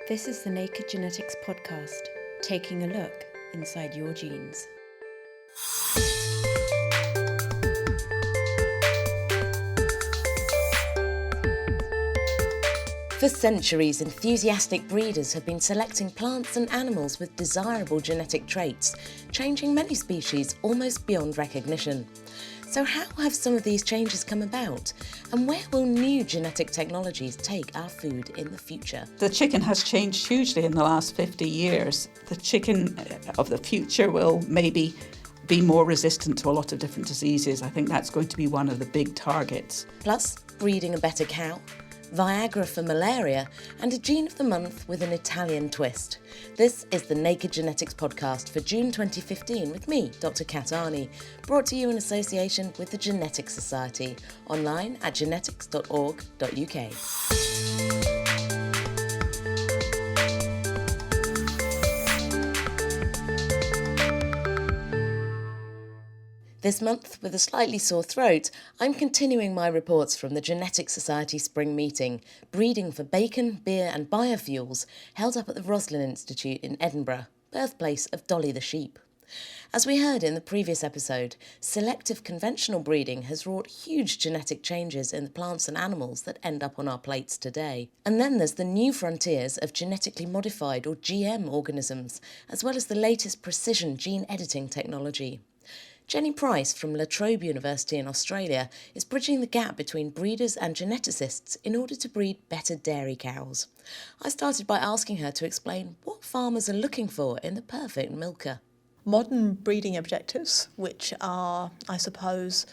This is the Naked Genetics podcast, taking a look inside your genes. For centuries, enthusiastic breeders have been selecting plants and animals with desirable genetic traits, changing many species almost beyond recognition. So how have some of these changes come about? And where will new genetic technologies take our food in the future? The chicken has changed hugely in the last 50 years. The chicken of the future will maybe be more resistant to a lot of different diseases. I think that's going to be one of the big targets. Plus, breeding a better cow, Viagra for malaria, and a gene of the month with an Italian twist. This is the Naked Genetics podcast for June 2015 with me, Dr. Kat Arney, brought to you in association with the Genetics Society, online at genetics.org.uk. This month, with a slightly sore throat, I'm continuing my reports from the Genetics Society Spring Meeting, Breeding for Bacon, Beer and Biofuels, held up at the Roslin Institute in Edinburgh, birthplace of Dolly the sheep. As we heard in the previous episode, selective conventional breeding has wrought huge genetic changes in the plants and animals that end up on our plates today. And then there's the new frontiers of genetically modified or GM organisms, as well as the latest precision gene editing technology. Jenny Price from La Trobe University in Australia is bridging the gap between breeders and geneticists in order to breed better dairy cows. I started by asking her to explain what farmers are looking for in the perfect milker. Modern breeding objectives, which are, I suppose,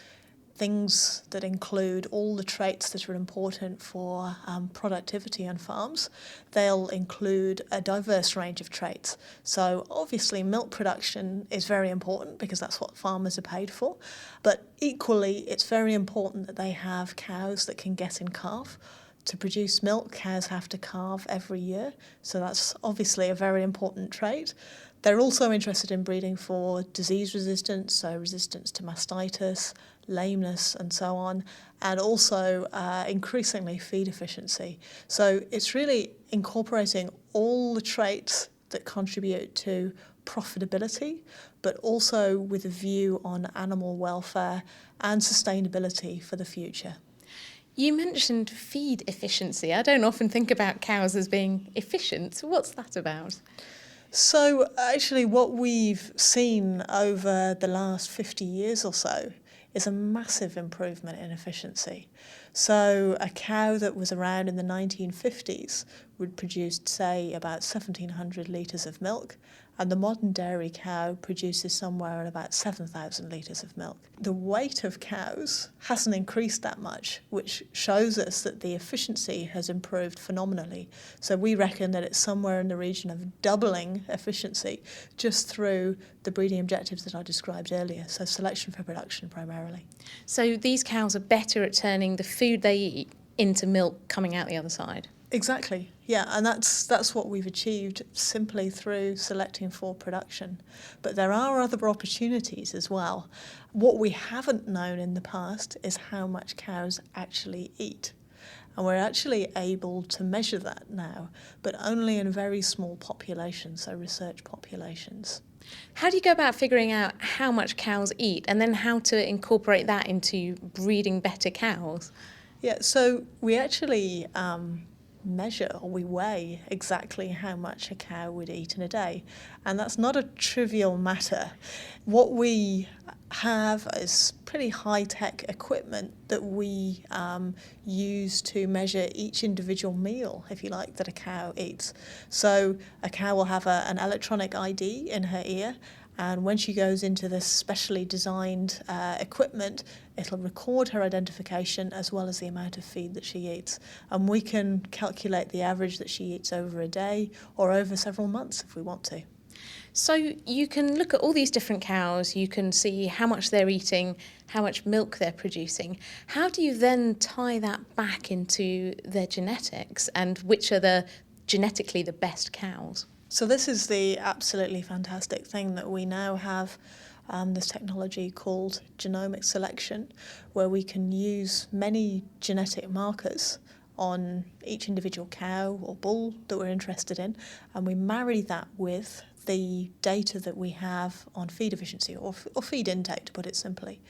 things that include all the traits that are important for productivity on farms. They'll include a diverse range of traits. So obviously milk production is very important because that's what farmers are paid for. But equally, it's very important that they have cows that can get in calf. To produce milk, cows have to calve every year. So that's obviously a very important trait. They're also interested in breeding for disease resistance, so resistance to mastitis, lameness and so on, and also increasingly feed efficiency. So it's really incorporating all the traits that contribute to profitability, but also with a view on animal welfare and sustainability for the future. You mentioned feed efficiency. I don't often think about cows as being efficient. What's that about? So actually what we've seen over the last 50 years or so is a massive improvement in efficiency. So a cow that was around in the 1950s would produce, say, about 1,700 litres of milk, and the modern dairy cow produces somewhere at about 7,000 litres of milk. The weight of cows hasn't increased that much, which shows us that the efficiency has improved phenomenally. So we reckon that it's somewhere in the region of doubling efficiency just through the breeding objectives that I described earlier, so selection for production primarily. So these cows are better at turning the food they eat into milk coming out the other side? Exactly, yeah, and that's what we've achieved simply through selecting for production. But there are other opportunities as well. What we haven't known in the past is how much cows actually eat. And we're actually able to measure that now, but only in very small populations, so research populations. How do you go about figuring out how much cows eat and then how to incorporate that into breeding better cows? Yeah, so we actually measure or we weigh exactly how much a cow would eat in a day, and that's not a trivial matter. What we have is pretty high-tech equipment that we use to measure each individual meal, if you like, that a cow eats. So a cow will have an electronic ID in her ear, and when she goes into this specially designed equipment, it'll record her identification as well as the amount of feed that she eats. And we can calculate the average that she eats over a day or over several months if we want to. So you can look at all these different cows, you can see how much they're eating, how much milk they're producing. How do you then tie that back into their genetics and which are genetically the best cows? So this is the absolutely fantastic thing that we now have this technology called genomic selection, where we can use many genetic markers on each individual cow or bull that we're interested in, and we marry that with the data that we have on feed efficiency or feed intake, to put it simply.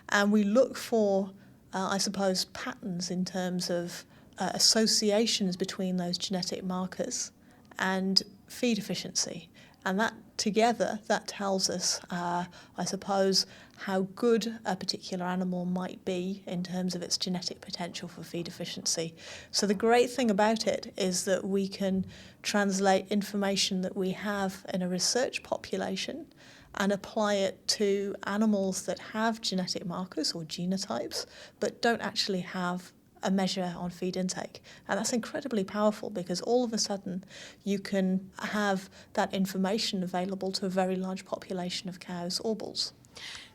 And we look for, I suppose, patterns in terms of associations between those genetic markers and feed efficiency. And that together, that tells us, I suppose, how good a particular animal might be in terms of its genetic potential for feed efficiency. So the great thing about it is that we can translate information that we have in a research population and apply it to animals that have genetic markers or genotypes but don't actually have a measure on feed intake. And that's incredibly powerful because all of a sudden you can have that information available to a very large population of cows or bulls.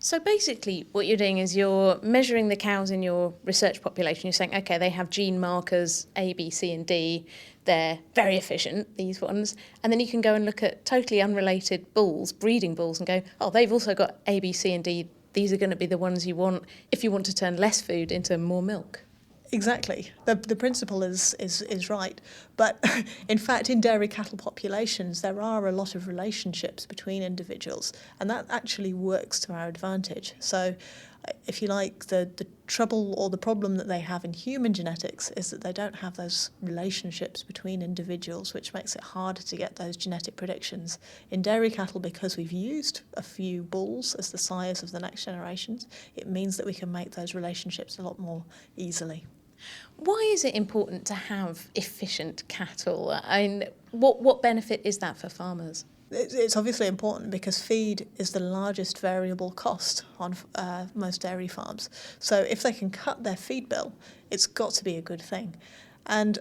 So basically what you're doing is you're measuring the cows in your research population. You're saying, okay, they have gene markers A, B, C and D. They're very efficient, these ones. And then you can go and look at totally unrelated bulls, breeding bulls, and go, oh, they've also got A, B, C and D. These are going to be the ones you want if you want to turn less food into more milk. Exactly. The principle is right. But in fact, in dairy cattle populations, there are a lot of relationships between individuals, and that actually works to our advantage. So if you like, the trouble or the problem that they have in human genetics is that they don't have those relationships between individuals, which makes it harder to get those genetic predictions. In dairy cattle, because we've used a few bulls as the sires of the next generations, it means that we can make those relationships a lot more easily. Why is it important to have efficient cattle? And what benefit is that for farmers? It's obviously important because feed is the largest variable cost on most dairy farms. So if they can cut their feed bill, it's got to be a good thing. And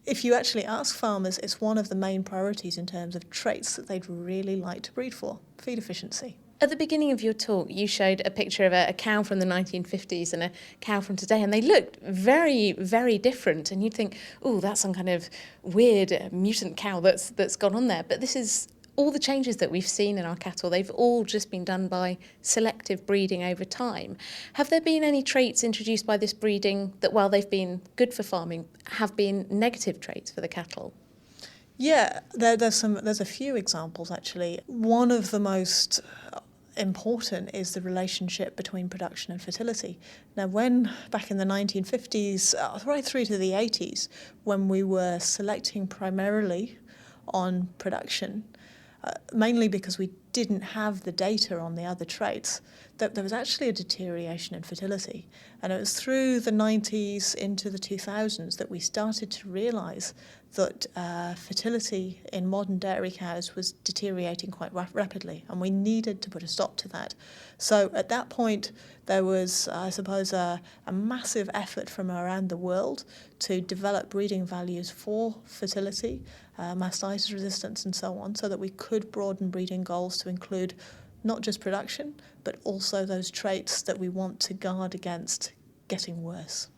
if you actually ask farmers, it's one of the main priorities in terms of traits that they'd really like to breed for, feed efficiency. At the beginning of your talk, you showed a picture of a cow from the 1950s and a cow from today, and they looked very, very different. And you'd think, oh, that's some kind of weird mutant cow that's gone on there. But this is all the changes that we've seen in our cattle. They've all just been done by selective breeding over time. Have there been any traits introduced by this breeding that, while they've been good for farming, have been negative traits for the cattle? Yeah, there's a few examples actually. One of the most important is the relationship between production and fertility. Now, when back in the 1950s, right through to the 80s, when we were selecting primarily on production, mainly because we didn't have the data on the other traits, that there was actually a deterioration in fertility. And it was through the 90s into the 2000s that we started to realise that fertility in modern dairy cows was deteriorating quite rapidly, and we needed to put a stop to that. So at that point, there was, I suppose, a massive effort from around the world to develop breeding values for fertility, mastitis resistance and so on, so that we could broaden breeding goals to include not just production, but also those traits that we want to guard against getting worse.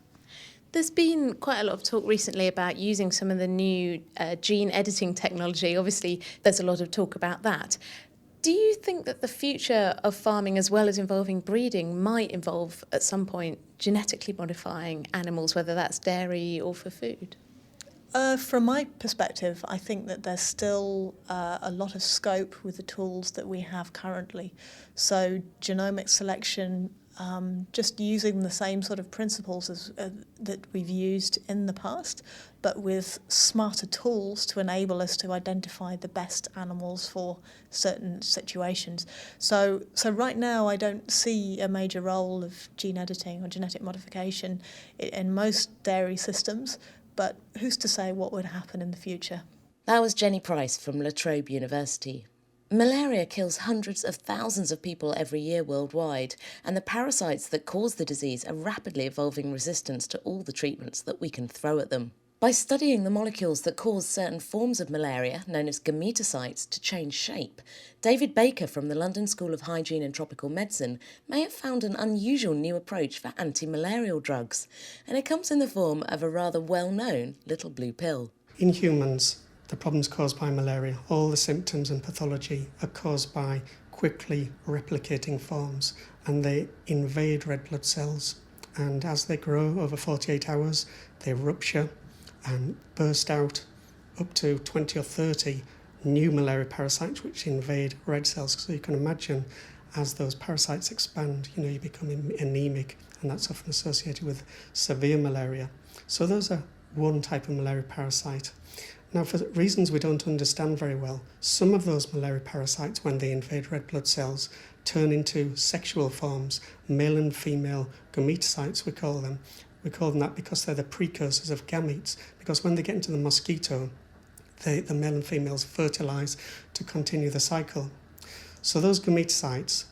There's been quite a lot of talk recently about using some of the new gene editing technology. Obviously, there's a lot of talk about that. Do you think that the future of farming, as well as involving breeding, might involve at some point genetically modifying animals, whether that's dairy or for food? From my perspective, I think that there's still a lot of scope with the tools that we have currently. So genomic selection, just using the same sort of principles as that we've used in the past, but with smarter tools to enable us to identify the best animals for certain situations. So right now I don't see a major role of gene editing or genetic modification in most dairy systems, but who's to say what would happen in the future? That was Jenny Price from La Trobe University. Malaria kills hundreds of thousands of people every year worldwide, and the parasites that cause the disease are rapidly evolving resistance to all the treatments that we can throw at them. By studying the molecules that cause certain forms of malaria, known as gametocytes, to change shape, David Baker from the London School of Hygiene and Tropical Medicine may have found an unusual new approach for anti-malarial drugs, and it comes in the form of a rather well-known little blue pill. In humans, the problems caused by malaria, all the symptoms and pathology are caused by quickly replicating forms, and they invade red blood cells and as they grow over 48 hours, they rupture and burst out up to 20 or 30 new malaria parasites which invade red cells. So you can imagine as those parasites expand, you become anemic, and that's often associated with severe malaria. So those are one type of malaria parasite. Now, for reasons we don't understand very well, some of those malaria parasites, when they invade red blood cells, turn into sexual forms, male and female gametocytes, we call them. We call them that because they're the precursors of gametes, because when they get into the mosquito, the male and females fertilise to continue the cycle. So those gametocytes,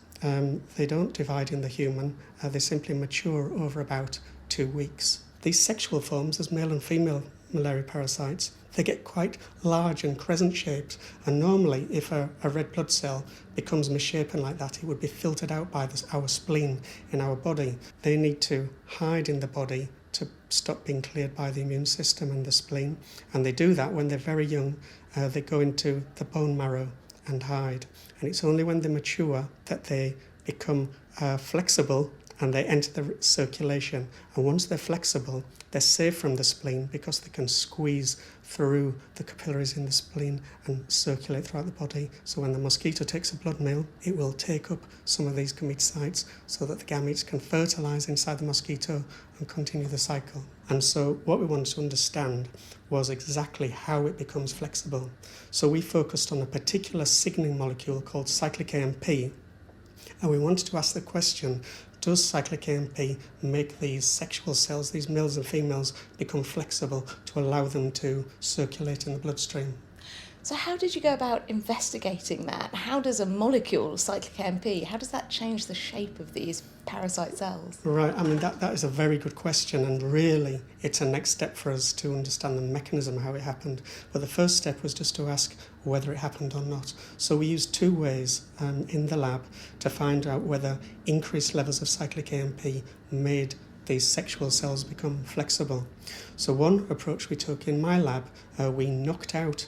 they don't divide in the human, they simply mature over about 2 weeks. These sexual forms, as male and female malaria parasites, they get quite large and crescent shaped, and normally if a red blood cell becomes misshapen like that, it would be filtered out by our spleen in our body. They need to hide in the body to stop being cleared by the immune system and the spleen, and they do that when they're very young. They go into the bone marrow and hide, and it's only when they mature that they become flexible and they enter the circulation. And once they're flexible, they're safe from the spleen because they can squeeze through the capillaries in the spleen and circulate throughout the body. So when the mosquito takes a blood meal, it will take up some of these gametocytes so that the gametes can fertilise inside the mosquito and continue the cycle. And so what we wanted to understand was exactly how it becomes flexible. So we focused on a particular signaling molecule called cyclic AMP, and we wanted to ask the question, does cyclic AMP make these sexual cells, these males and females, become flexible to allow them to circulate in the bloodstream? So how did you go about investigating that? How does a molecule, cyclic AMP, how does that change the shape of these parasite cells? Right, that is a very good question, and really it's a next step for us to understand the mechanism, how it happened. But the first step was just to ask whether it happened or not. So we used 2 ways in the lab to find out whether increased levels of cyclic AMP made these sexual cells become flexible. So one approach we took in my lab, we knocked out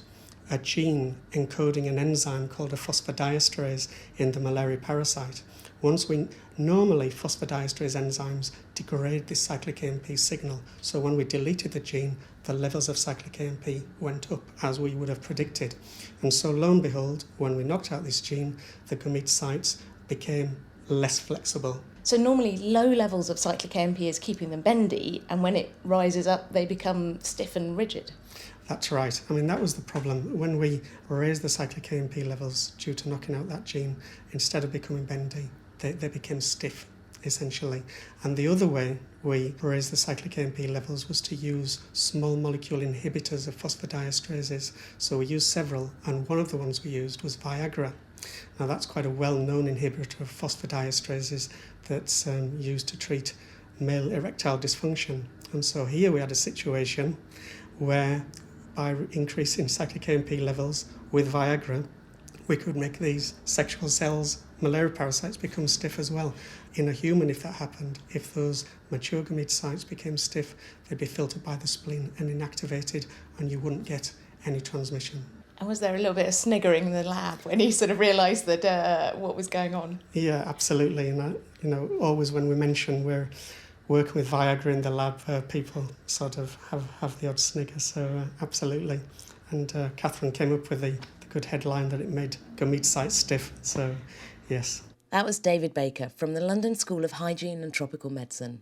a gene encoding an enzyme called a phosphodiesterase in the malaria parasite. Normally phosphodiesterase enzymes degrade this cyclic AMP signal, so when we deleted the gene, the levels of cyclic AMP went up as we would have predicted. And so lo and behold, when we knocked out this gene, the gametocytes became less flexible. So normally low levels of cyclic AMP is keeping them bendy, and when it rises up, they become stiff and rigid. That's right. That was the problem. When we raised the cyclic AMP levels due to knocking out that gene, instead of becoming bendy, they became stiff, essentially. And the other way we raised the cyclic AMP levels was to use small molecule inhibitors of phosphodiesterases. So we used several, and one of the ones we used was Viagra. Now that's quite a well-known inhibitor of phosphodiesterases that's used to treat male erectile dysfunction. And so here we had a situation where by increasing cyclic AMP levels with Viagra, we could make these sexual cells, malaria parasites, become stiff as well. In a human, if that happened, if those mature gametocytes became stiff, they'd be filtered by the spleen and inactivated, and you wouldn't get any transmission. And was there a little bit of sniggering in the lab when you sort of realised that what was going on? Yeah, absolutely. And always when we mention we're working with Viagra in the lab, people sort of have the odd snigger, so absolutely. And Catherine came up with the good headline that it made gametocytes stiff, so yes. That was David Baker from the London School of Hygiene and Tropical Medicine.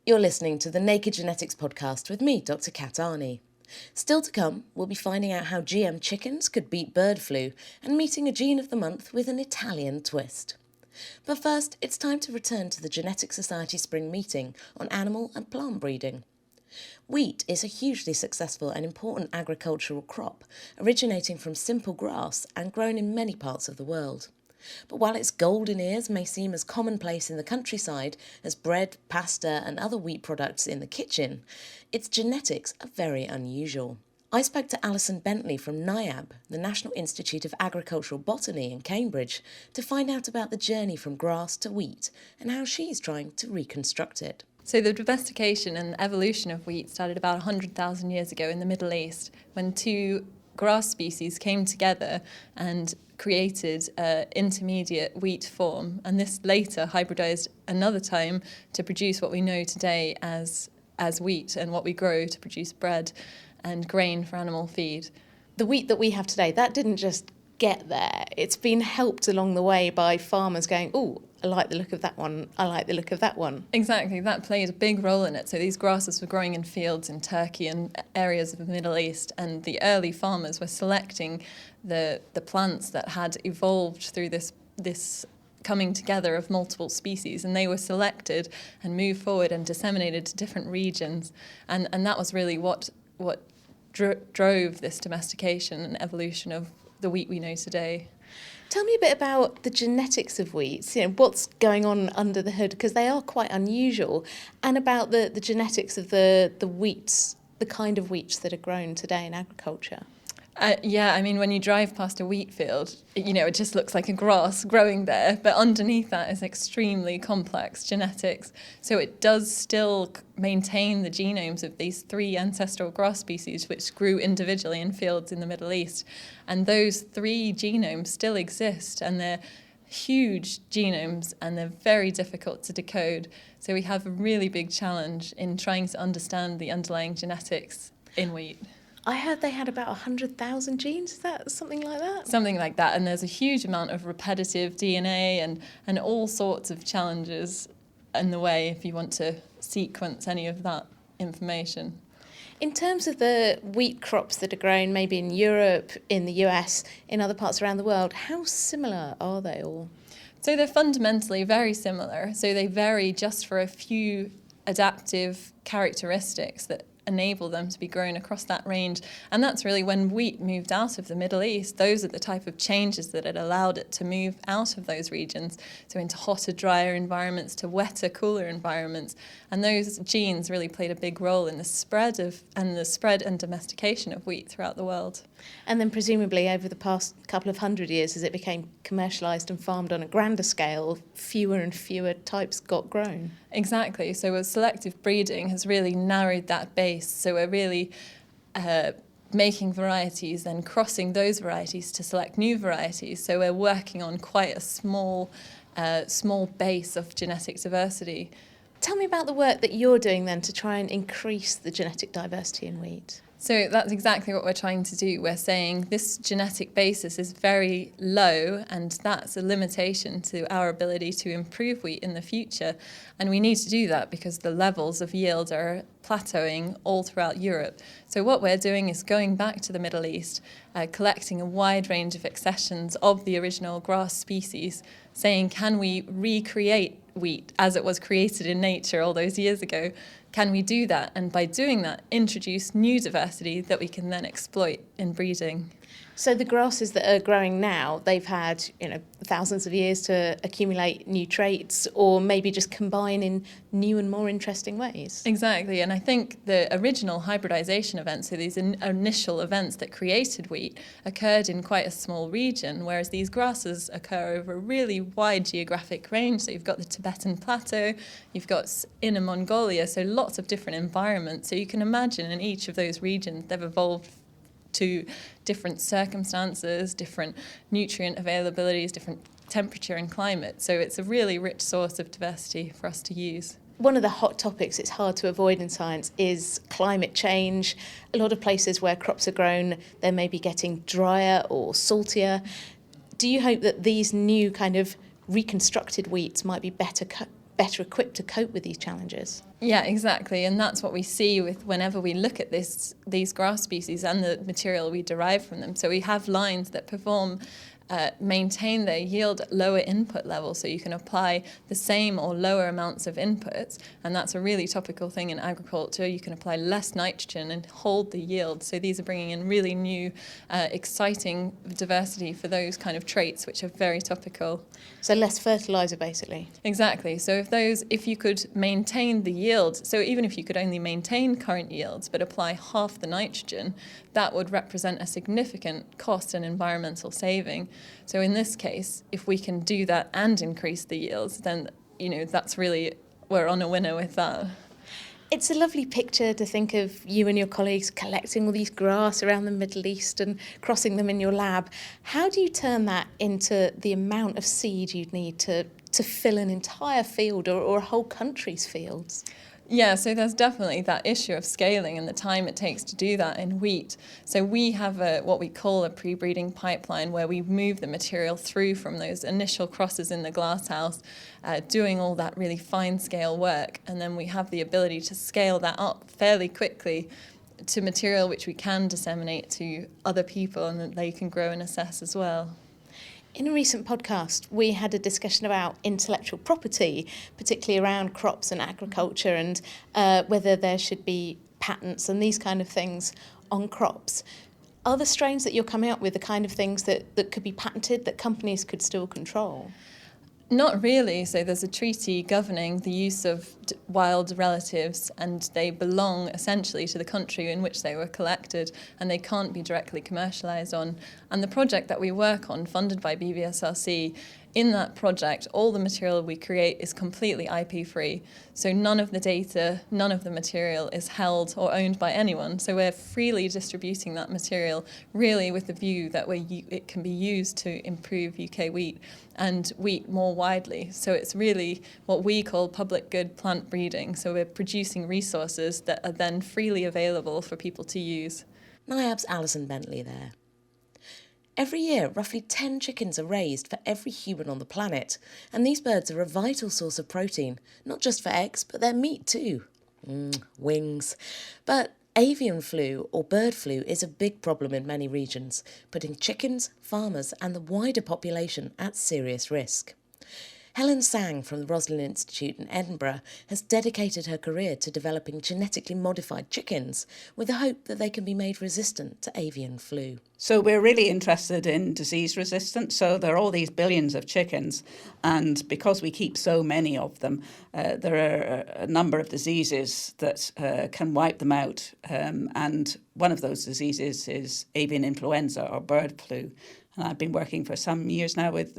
You're listening to the Naked Genetics podcast with me, Dr. Kat Arney. Still to come, we'll be finding out how GM chickens could beat bird flu and meeting a gene of the month with an Italian twist. But first, it's time to return to the Genetics Society Spring Meeting on animal and plant breeding. Wheat is a hugely successful and important agricultural crop, originating from simple grass and grown in many parts of the world. But while its golden ears may seem as commonplace in the countryside as bread, pasta and other wheat products in the kitchen, its genetics are very unusual. I spoke to Alison Bentley from NIAB, the National Institute of Agricultural Botany in Cambridge, to find out about the journey from grass to wheat and how she's trying to reconstruct it. So the domestication and evolution of wheat started about 100,000 years ago in the Middle East, when two grass species came together and created an intermediate wheat form. And this later hybridized another time to produce what we know today as wheat, and what we grow to produce bread and grain for animal feed. The wheat that we have today, that didn't just get there. It's been helped along the way by farmers going, oh, I like the look of that one, I like the look of that one. Exactly, that played a big role in it. So these grasses were growing in fields in Turkey and areas of the Middle East, and the early farmers were selecting the plants that had evolved through this coming together of multiple species, and they were selected and moved forward and disseminated to different regions, and that was really what drove this domestication and evolution of the wheat we know today. Tell me a bit about the genetics of wheat, what's going on under the hood, because they are quite unusual, and about the genetics of the wheats, the kind of wheats that are grown today in agriculture. When you drive past a wheat field, it just looks like a grass growing there, but underneath that is extremely complex genetics. So it does still maintain the genomes of these three ancestral grass species which grew individually in fields in the Middle East. And those three genomes still exist, and they're huge genomes, and they're very difficult to decode. So we have a really big challenge in trying to understand the underlying genetics in wheat. I heard they had about 100,000 genes. Is that something like that? Something like that. And there's a huge amount of repetitive DNA and all sorts of challenges in the way if you want to sequence any of that information. In terms of the wheat crops that are grown maybe in Europe, in the US, in other parts around the world, how similar are they all? So they're fundamentally very similar. So they vary just for a few adaptive characteristics that enable them to be grown across that range. And that's really when wheat moved out of the Middle East. Those are the type of changes that had allowed it to move out of those regions, so into hotter, drier environments, to wetter, cooler environments. And those genes really played a big role in the spread and domestication of wheat throughout the world. And then presumably over the past couple of hundred years, as it became commercialised and farmed on a grander scale, fewer and fewer types got grown. Exactly. So selective breeding has really narrowed that base. So we're really making varieties, then crossing those varieties to select new varieties. So we're working on quite a small base of genetic diversity. Tell me about the work that you're doing then to try and increase the genetic diversity in wheat. So that's exactly what we're trying to do. We're saying this genetic basis is very low, and that's a limitation to our ability to improve wheat in the future. And we need to do that because the levels of yield are plateauing all throughout Europe. So what we're doing is going back to the Middle East, collecting a wide range of accessions of the original grass species, saying, can we recreate wheat as it was created in nature all those years ago? Can we do that? And by doing that, introduce new diversity that we can then exploit in breeding. So the grasses that are growing now, they've had thousands of years to accumulate new traits, or maybe just combine in new and more interesting ways. Exactly, and I think the original hybridization events, so these initial events that created wheat, occurred in quite a small region, whereas these grasses occur over a really wide geographic range. So you've got the Tibetan Plateau, you've got Inner Mongolia, so lots of different environments. So you can imagine in each of those regions they've evolved to different circumstances, different nutrient availabilities, different temperature and climate. So it's a really rich source of diversity for us to use. One of the hot topics it's hard to avoid in science is climate change. A lot of places where crops are grown, they may be getting drier or saltier. Do you hope that these new kind of reconstructed wheats might be better equipped to cope with these challenges? Yeah, exactly, and that's what we see with whenever we look at these grass species and the material we derive from them. So we have lines that maintain their yield at lower input levels, so you can apply the same or lower amounts of inputs, and that's a really topical thing in agriculture. You can apply less nitrogen and hold the yield. So these are bringing in really new, exciting diversity for those kind of traits, which are very topical. So less fertiliser, basically. Exactly. So if you could maintain the yield, so even if you could only maintain current yields but apply half the nitrogen, that would represent a significant cost and environmental saving. So in this case, if we can do that and increase the yields, then that's really we're on a winner with that. It's a lovely picture to think of you and your colleagues collecting all these grass around the Middle East and crossing them in your lab. How do you turn that into the amount of seed you'd need to fill an entire field or a whole country's fields? Yeah, so there's definitely that issue of scaling and the time it takes to do that in wheat. So we have what we call a pre-breeding pipeline where we move the material through from those initial crosses in the glasshouse, doing all that really fine scale work. And then we have the ability to scale that up fairly quickly to material which we can disseminate to other people and that they can grow and assess as well. In a recent podcast, we had a discussion about intellectual property, particularly around crops and agriculture, and whether there should be patents and these kind of things on crops. Are the strains that you're coming up with the kind of things that could be patented, that companies could still control? Not really. So there's a treaty governing the use of wild relatives, and they belong essentially to the country in which they were collected, and they can't be directly commercialised on. And the project that we work on, funded by BVSRC, in that project, all the material we create is completely IP free. So none of the data, none of the material is held or owned by anyone. So we're freely distributing that material, really with the view that it can be used to improve UK wheat and wheat more widely. So it's really what we call public good plant breeding. So we're producing resources that are then freely available for people to use. NIAB's Alison Bentley there. Every year, roughly 10 chickens are raised for every human on the planet, and these birds are a vital source of protein, not just for eggs, but their meat too. Wings. But avian flu, or bird flu, is a big problem in many regions, putting chickens, farmers and the wider population at serious risk. Helen Sang from the Roslin Institute in Edinburgh has dedicated her career to developing genetically modified chickens with the hope that they can be made resistant to avian flu. So we're really interested in disease resistance. So there are all these billions of chickens, and because we keep so many of them, there are a number of diseases that can wipe them out. And one of those diseases is avian influenza or bird flu. And I've been working for some years now with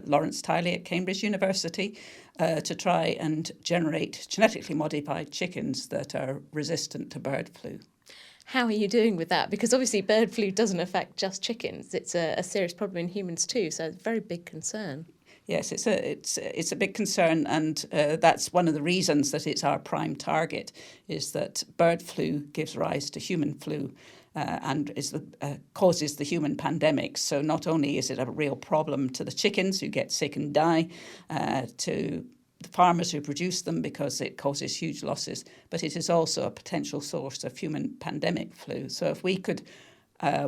Lawrence Tiley at Cambridge University to try and generate genetically modified chickens that are resistant to bird flu. How are you doing with that? Because obviously bird flu doesn't affect just chickens. It's a serious problem in humans too, so it's a very big concern. Yes, it's a big concern, and that's one of the reasons that it's our prime target, is that bird flu gives rise to human flu. And causes the human pandemic. So not only is it a real problem to the chickens who get sick and die, to the farmers who produce them because it causes huge losses, but it is also a potential source of human pandemic flu. So if we could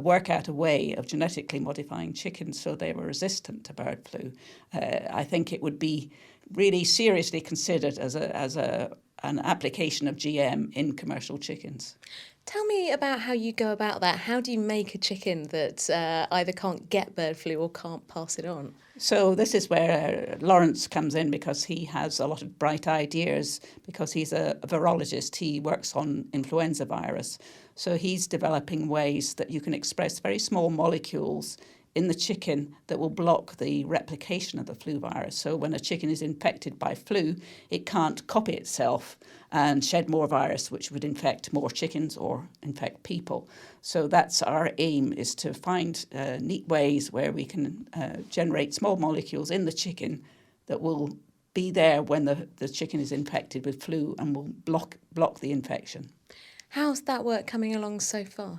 work out a way of genetically modifying chickens so they were resistant to bird flu, I think it would be really seriously considered as an application of GM in commercial chickens. Tell me about how you go about that. How do you make a chicken that either can't get bird flu or can't pass it on? So this is where Lawrence comes in, because he has a lot of bright ideas, because he's a virologist. He works on influenza virus. So he's developing ways that you can express very small molecules in the chicken that will block the replication of the flu virus. So when a chicken is infected by flu, it can't copy itself and shed more virus, which would infect more chickens or infect people. So that's our aim, is to find neat ways where we can generate small molecules in the chicken that will be there when the chicken is infected with flu and will block the infection. How's that work coming along so far?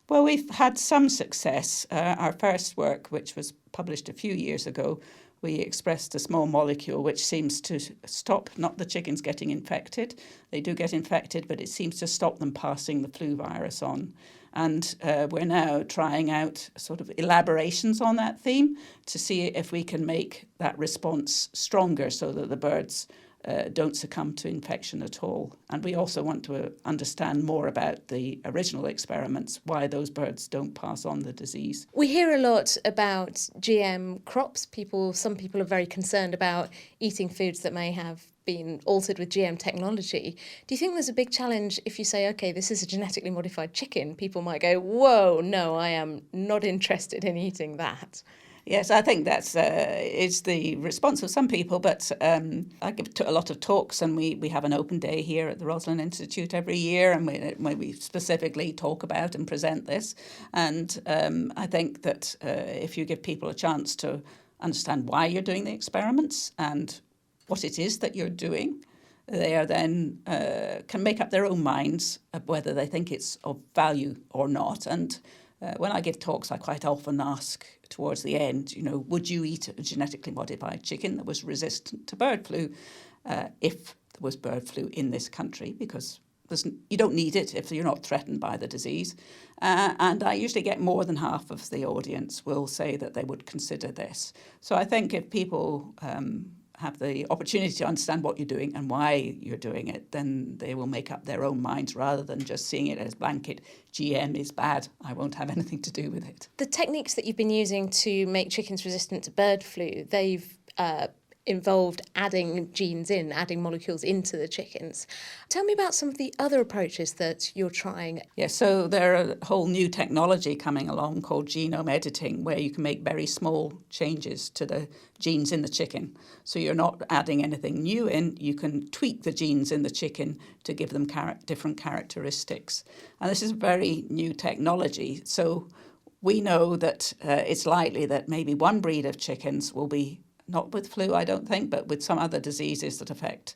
Well, we've had some success. Our first work, which was published a few years ago, we expressed a small molecule which seems to stop not the chickens getting infected. They do get infected, but it seems to stop them passing the flu virus on. And we're now trying out sort of elaborations on that theme to see if we can make that response stronger so that the birds don't succumb to infection at all. And we also want to understand more about the original experiments, why those birds don't pass on the disease. We hear a lot about GM crops. Some people are very concerned about eating foods that may have been altered with GM technology. Do you think there's a big challenge if you say, OK, this is a genetically modified chicken? People might go, whoa, no, I am not interested in eating that. Yes, I think that's is the response of some people, but I give a lot of talks, and we have an open day here at the Roslin Institute every year, and we specifically talk about and present this. And I think that if you give people a chance to understand why you're doing the experiments and what it is that you're doing, they are then can make up their own minds of whether they think it's of value or not. And when I give talks, I quite often ask towards the end, would you eat a genetically modified chicken that was resistant to bird flu if there was bird flu in this country? Because you don't need it if you're not threatened by the disease. And I usually get more than half of the audience will say that they would consider this. So I think if people have the opportunity to understand what you're doing and why you're doing it, then they will make up their own minds rather than just seeing it as blanket, GM is bad, I won't have anything to do with it. The techniques that you've been using to make chickens resistant to bird flu, they've involved adding genes adding molecules into the chickens. Tell me about some of the other approaches that you're trying. Yeah, so there's a whole new technology coming along called genome editing, where you can make very small changes to the genes in the chicken. So you're not adding anything new in, you can tweak the genes in the chicken to give them different characteristics. And this is very new technology. So we know that it's likely that maybe one breed of chickens will be not with flu, I don't think, but with some other diseases that affect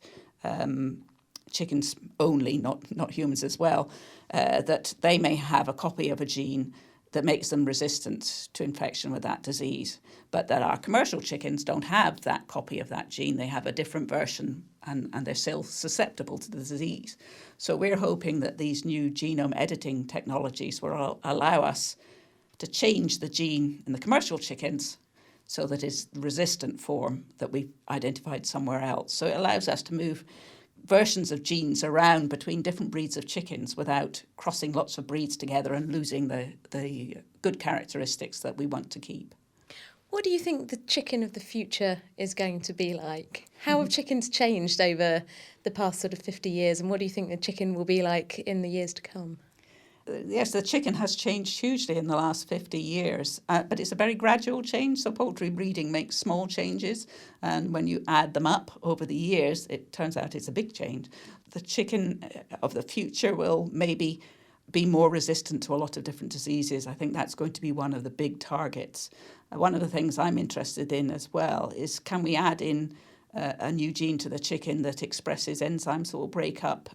chickens only, not humans as well, that they may have a copy of a gene that makes them resistant to infection with that disease, but that our commercial chickens don't have that copy of that gene. They have a different version and they're still susceptible to the disease. So we're hoping that these new genome editing technologies will allow us to change the gene in the commercial chickens so that it's the resistant form that we've identified somewhere else. So it allows us to move versions of genes around between different breeds of chickens without crossing lots of breeds together and losing the good characteristics that we want to keep. What do you think the chicken of the future is going to be like? How have chickens changed over the past sort of 50 years, and what do you think the chicken will be like in the years to come? Yes, the chicken has changed hugely in the last 50 years, but it's a very gradual change. So poultry breeding makes small changes, and when you add them up over the years, it turns out it's a big change. The chicken of the future will maybe be more resistant to a lot of different diseases. I think that's going to be one of the big targets. One of the things I'm interested in as well is, can we add in a new gene to the chicken that expresses enzymes that will break up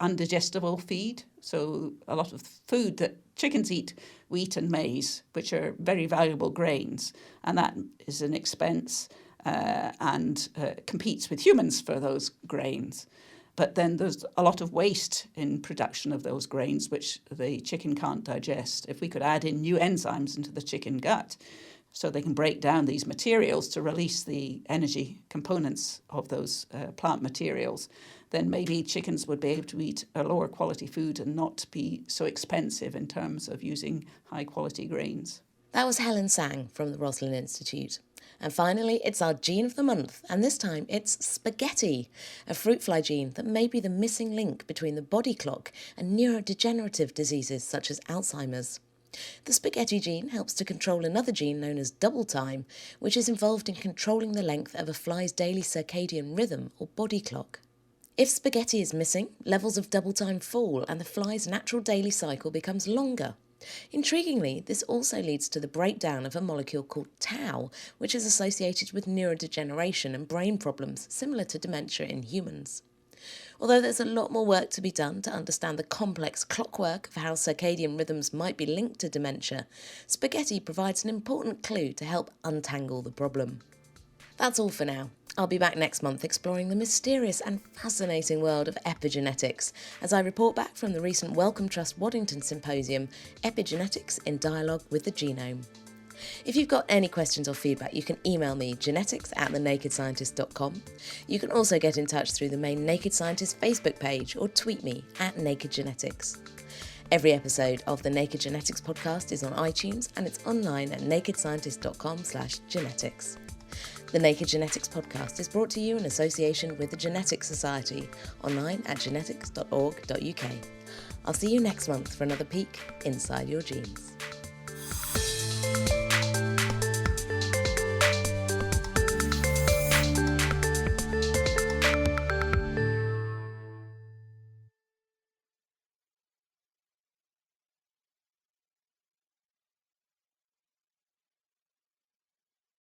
undigestible feed. So a lot of food that chickens eat, wheat and maize, which are very valuable grains, and that is an expense and competes with humans for those grains. But then there's a lot of waste in production of those grains, which the chicken can't digest. If we could add in new enzymes into the chicken gut, so they can break down these materials to release the energy components of those plant materials, then maybe chickens would be able to eat a lower quality food and not be so expensive in terms of using high quality grains. That was Helen Sang from the Roslin Institute. And finally, it's our gene of the month, and this time it's spaghetti, a fruit fly gene that may be the missing link between the body clock and neurodegenerative diseases such as Alzheimer's. The spaghetti gene helps to control another gene known as double time, which is involved in controlling the length of a fly's daily circadian rhythm or body clock. If spaghetti is missing, levels of double time fall and the fly's natural daily cycle becomes longer. Intriguingly, this also leads to the breakdown of a molecule called tau, which is associated with neurodegeneration and brain problems similar to dementia in humans. Although there's a lot more work to be done to understand the complex clockwork of how circadian rhythms might be linked to dementia, spaghetti provides an important clue to help untangle the problem. That's all for now. I'll be back next month exploring the mysterious and fascinating world of epigenetics as I report back from the recent Wellcome Trust Waddington Symposium, Epigenetics in Dialogue with the Genome. If you've got any questions or feedback, you can email me genetics@thenakedscientist.com. You can also get in touch through the main Naked Scientist Facebook page or tweet me @NakedGenetics. Every episode of the Naked Genetics podcast is on iTunes and it's online at nakedscientist.com/genetics. The Naked Genetics podcast is brought to you in association with the Genetics Society, online at genetics.org.uk. I'll see you next month for another peek inside your genes.